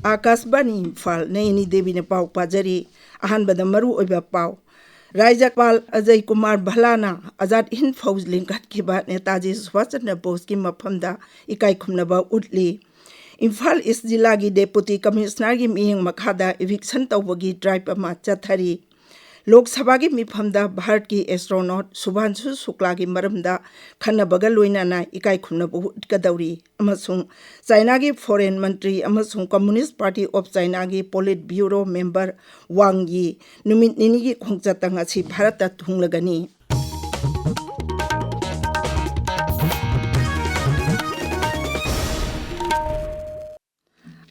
Akasbani Imphal Nayani Devi ne pau pajari ahanbada maru oiba pau Rajapal Ajay Kumar Bhalana Azad Hind Fauj Linkat Kiba Netaji Subhash Chandra Bose ki mafamda ikai khumnaba utli Imphal East Jilagi Deputy Commissioner gi miyeng makhada eviction tawbagi drive ama chathari Lok Sabha gi mifamda Bharat ki astronaut Subhanshu Shukla gi maramda khanabaga loinana ikai khumnabu utkadauri amasung China gi foreign ministry amasung Communist Party of China gi Polit Bureau member Wang Yi numit nini gi khongchatang asi Bharata thunglagani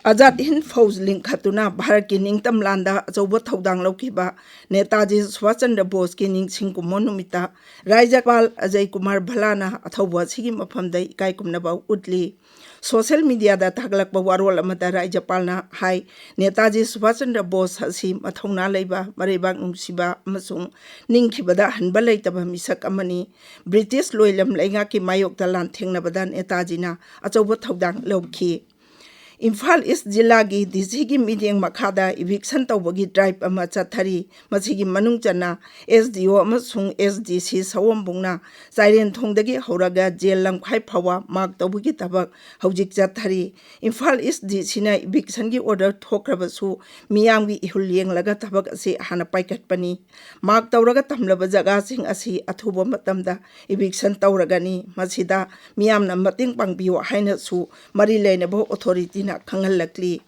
Azad Hind Fauj link khatuna Bharat ki ningtam landa achoba thodang laukiba Netaji Subhash Chandra Bose ki ningsing kumon numita Rajapal Ajay Kumar Bhalana athoba sigi mafamda ikai kumnaba utli Social media da thaglakba warol amata Rajapalna hai Netaji Subhash Chandra Bose asi mathongna leiba marebak nungsiba amasung ningkhibada hanba leitaba misak amani British loilam leinga ki mayokta lan thengnabada Netaji na achoba thodang lauki Imphal East Jilagi Dizigi Meeting Makada eviction tawbagi drive ama chathari masigi manung chana SDO amasung SDC sawambungna Sairen thongdagi horaga jail lamkhai phawa mark tawbagi tabak hojik chathari Imphal East DC na eviction gi order thokrabasu miyamgi ihul yenglaga tabak ase hana paikatpani mark tawraga tamlaba jaga sing asi athuba matamda eviction tawragani masida miyamna mating pangbiyo haina su mari leinabo authority Kangalakli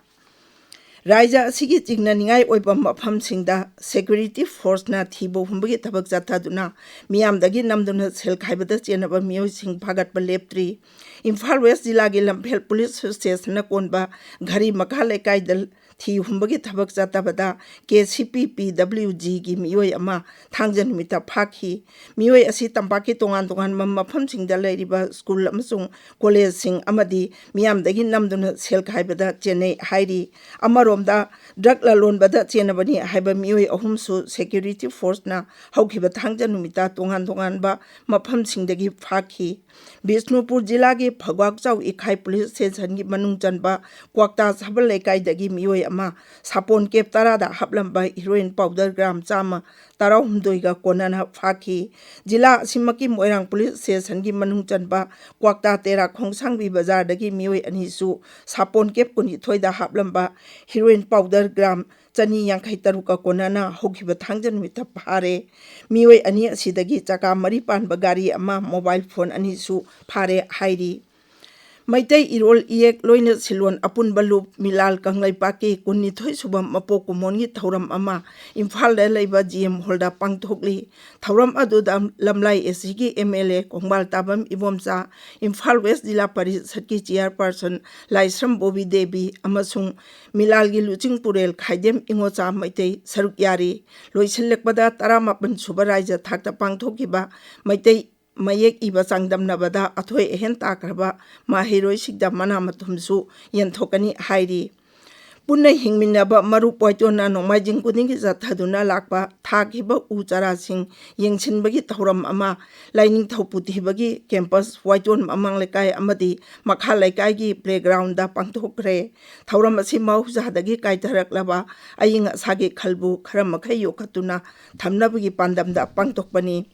Raja Sigi Tigna Ningai Oiba Mafam Singda Security Force na Thibo Humbagi Tabak Zataduna Miam Dagi Namduna Sel Kaibada Jenaba Mio Sing Pagat Baleptri Imphal West Jilagi Lampel Police Station Nakonba Gari Makale Kaidal Thi Humbagi Tabak Zatabada KCP PWG gi Mioi Ama Thangjan Mita Phaki Mioi Asi Tampaki Tongan Tongan Mafam Singda Lairiba School Amasung College Sing Amadi Miam Dagi Namduna Sel Kaibada Chennai Hairi Amaromda drug lalon bada chenabani haiba mioi ahumsu security force na haukiba thangja numita tongan tongan ba mafam singdagi phaki Bishnupur jila gi phagwak chau ikhai police station gi manung chanba kwakta sabal lekai dagi mioi ama sapon kep tarada haplamba heroin powder gram chama tarahumdoi ga konana phaki jila simaki moirang police station gi manung chanba kwakta tera khongsangbi bazar dagi mioi anisu sapon kep kuni thoida haplamba heroin powder gram Chani Yankai Taruka Konana Hokiba Tangjan with a pare Miwe Ani Sidagi Chaka Maripan Bagari Ama mobile phone Anisu Pare Hairi Maitei Irol Iek Loina Silwan Apun Balup Milal Kanglai Paki Kuni Thoi Subam Mapoko Mongi Tauram Ama Imphal Laiba GM Holda Pangtokli Tauram Adudam Lamlai Esigi MLA Kongbal Tabam Ibomsa Imphal West Dila Paris Saki Chairperson Laisram Bobi Devi Amasung Milalgi Luching Purel Kaidem Ingocha Maitei Saruk Yari Loiselekbada Taramapan Subaraja Takta Pangtokiba Maitei Mayek iba sangdam nabada athoi ehen takraba mahiroi sigda mana matumsu yanthokani hairi punna hingminaba maru poitona nongmaijing kudingi jathaduna lakpa thakiba uchara sing yengsinbagi thoram ama lining thoputibagi campus waiton amang lekai amadi makha lekai gi playground da pangthokre thoram asi maujadagi kaitaraklaba ayinga sagi khalbu kharamakhay yokatuna thamnabagi pandamda pangthokpani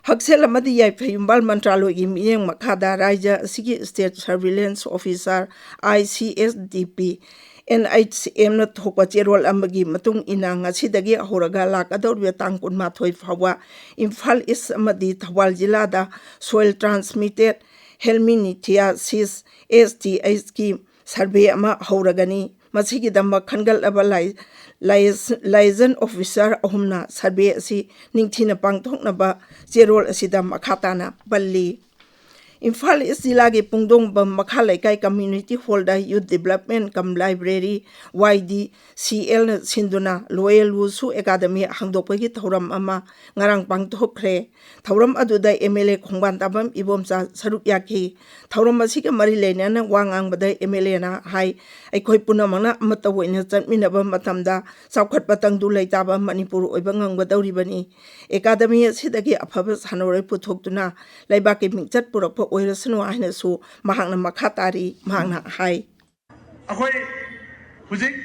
Haksel Amadi Yumbal Mantralogi Miyang Makada Raja Sigi State Surveillance Officer ICSDP NHM na thokpa cherol amagi matung ina ngasidagi ahoraga lakadawri tangkun mathoi phawa Imphal East amadi Thawal jilada soil transmitted helminithiasis STI scheme survey ama horagani masigi damba khangal abalai liaison officer ahumna survey asi ningthina pangthoknaba cherol asida makhatana balli Imphal East Jilagi Pungdong Bam Makhalai Kai Community Holder Youth Development Kam Library YDCL Sinduna Loyal Wusu Academy Hangdopagi Thoram Ama Ngarang Pangthokre Thoram Aduda MLA Khongban Tabam Ibomsa Saruk Yaki Thoram Masika Mari Lenana Wangang Badai MLA na Hai Aikoi Punamana Matawina Minaba Matamda Saukhat Patang Dulai Taba Manipur Oibangang Badauribani Academy Sidaki Apabas Hanore Putoktuna Laibaki Michat Purok Oirasunu Ahnasu Mahana Makatari Mahana Hai. Ahoy Huzik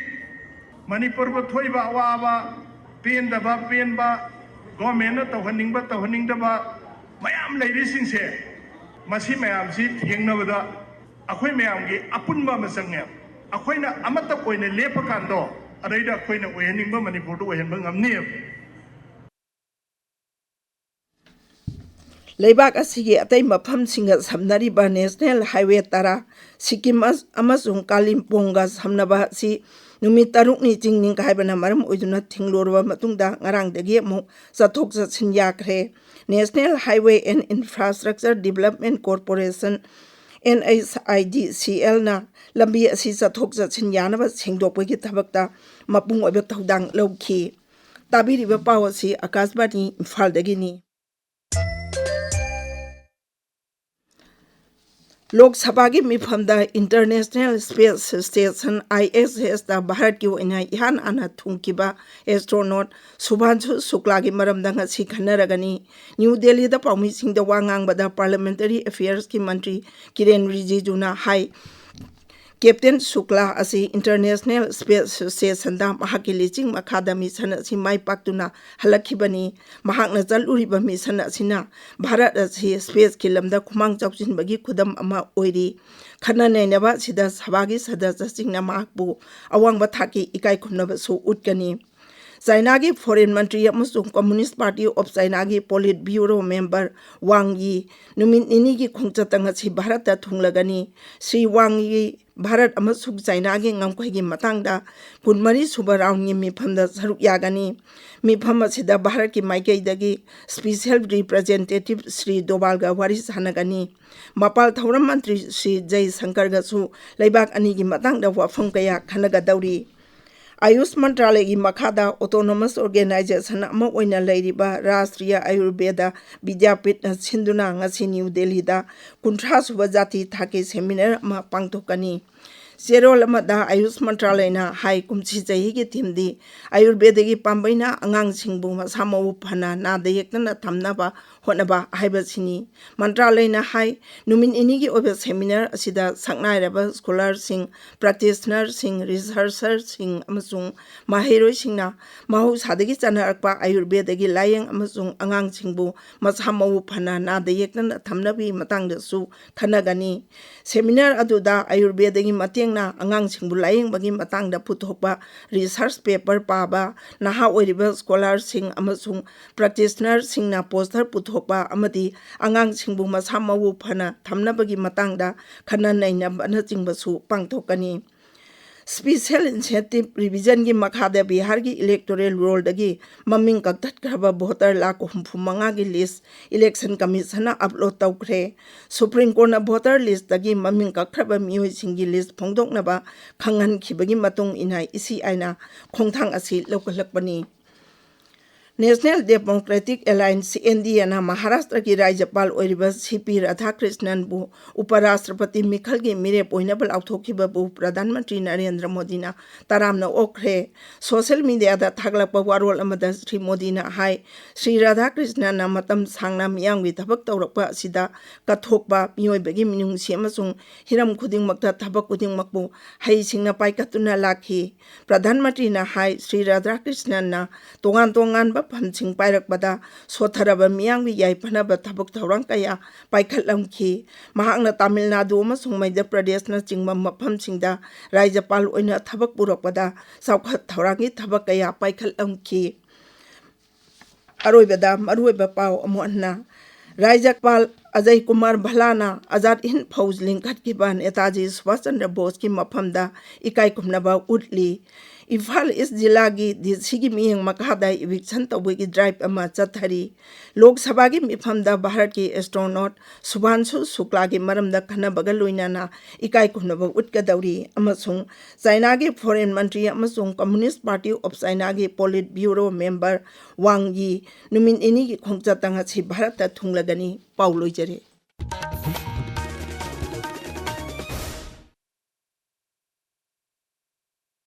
Manipur ba thoiba awaba pendaba penba government na tawhaningdaba mayam leibisingse masi mayam si thengnabada akhoi mayam gi apunba masangya akhoi na amata koina lepakando adaida akhoi na oyaningba Manipur do oyanba ngamni Leibak asigi atai mafamsinga samnariba National Highway tara Sikkim amasung Kalimpongga samnaba si numit tarukni chingning kaibana maram oiduna thinglorwa matungda ngarangdagi amuk chathok chatsin yakre. National Highway and Infrastructure Development Corporation NHIDCL na lambi asi chathok chatsin yanaba sengdokpagi thabakta mapung oiba thodang lawki. Tabiriba paw asi Akashbani Imphaldagini. Lok Sabha ki mifamda International Space Station ISS da Bharat ki oina ihan ana thungkiba astronaut Subhanshu Shukla ki maramda ngasi khanaragani. New Delhi da paumi singda wangang bada Parliamentary Affairs ki Mantri Kiren Rijiju na hai Captain Shukla asi International Space Station da mahaki liching makhada mission asi mai paktuna halakhibani mahakna chaluriba mission asina Bharat asi space kilamda khumang chawchin bagi khudam ama oiri khana nainaba sida sabagi sadasa singna mahakbu awangba thaki ikai khumnaba su utkani. China ki Foreign Ministry amasung Communist Party of China ki Polit Bureau member Wang Yi numin ini ki khongchatang si Bharat ta thunglagani. Sri Wang Yi Bharat amasung China ki ngamkhoi ki matangda kunmari suba round ki mifamda saruk yagani. Mifam asida Bharat ki maikaidagi Special Representative Sri Dobalga wari sanagani. Mapal Thauram Mantri Sri Jai Shankar ga su leibak ani ki matangda wafam kaya khanaga dauri. Ayush Mantralaya ki makhada Autonomous Organization ama oina leiriba Rashtriya Ayurveda Vidyapit na sinduna ngasi New Delhi da 30 suba jati thaki seminar ama pangthokani. Zerol amada Ayush Mantralaya na hai kumchi jahi ki thimdi Ayurveda ki pambaina angang singbu masamau phana na deyekna thamnaba honaba haibasini. Mantralaya na hai numin ini ki obe seminar asida saknairaba scholars sing practitioners sing researchers sing amasung mahiroi singna mahu sadagi chanarakpa Ayurveda ki layeng amasung angang singbu masamau phana na deyekna thamnabi matangda su khanagani. Seminar aduda Ayurveda ki mateng na angang singbu layeng bagi matangda puthokpa research paper paba naha oiriba scholars sing amasung practitioners sing na poster puthokpa amadi angang singbu masamau phana thamnabagi matangda khana naina bana chingbasu pangthokani. Special Incentive Revision ki makhada Bihar ki electoral roll dagi maming kaktat kraba voter lakh 35 ki list election commission na upload tawkre. Supreme Court na voter list dagi maming kakraba mioi singi list phongdoknaba khangan khibagi matung inai isi aina khongthang asi lokalakpani. National Democratic Alliance NDA na Maharashtra ki Rajyapal oiriba CP Radhakrishnan bu Uparashtrapati Mikhal ki mire poinable authokhiba bu Pradhan Mantri Narendra Modi na taramna okre. Social media da thaglakpa warol amada Sri Modi na hai Sri Radhakrishnan na matam sangna miyangwi thabak tawrakpa asida kathokpa miyoibagi minungsi amasung hiram khudingmakta thabak khudingmakbu hai singna paikatuna lakhi. Pradhan Mantri na hai Sri Radhakrishnan na tongan ba phamching pairakbada sotharaba miyangwi yaipanaba thabak thawrang kaya paikhatlamki. Mahakna Tamil Nadu amasung Madhya Pradesh na chingba maphamsingda Rajyapal oina thabak purakbada saukhat thawrangi thabak kaya paikhatlamki. Aroibada maruiba paw amuanna Rajyapal Ajay Kumar Bhalana Azad Hind Fauj Lingkhat kiban Netaji Subhash Chandra Bose ki maphamda ikai kumnaba utli. Imphal is jilagi sigi miyeng makhada eviction tawegi drive ama chathari. Lok Sabha ki mifamda Bharat ki astronaut Subhanshu Shukla ki maramda khanabaga loinana ikai kumnaba utkadauri amasung China ki Foreign Ministry amasung Communist Party of China ki Polit Bureau member Wang Yi numin ini ki khongchatanga si Bharat ta thunglagani pauloi jare.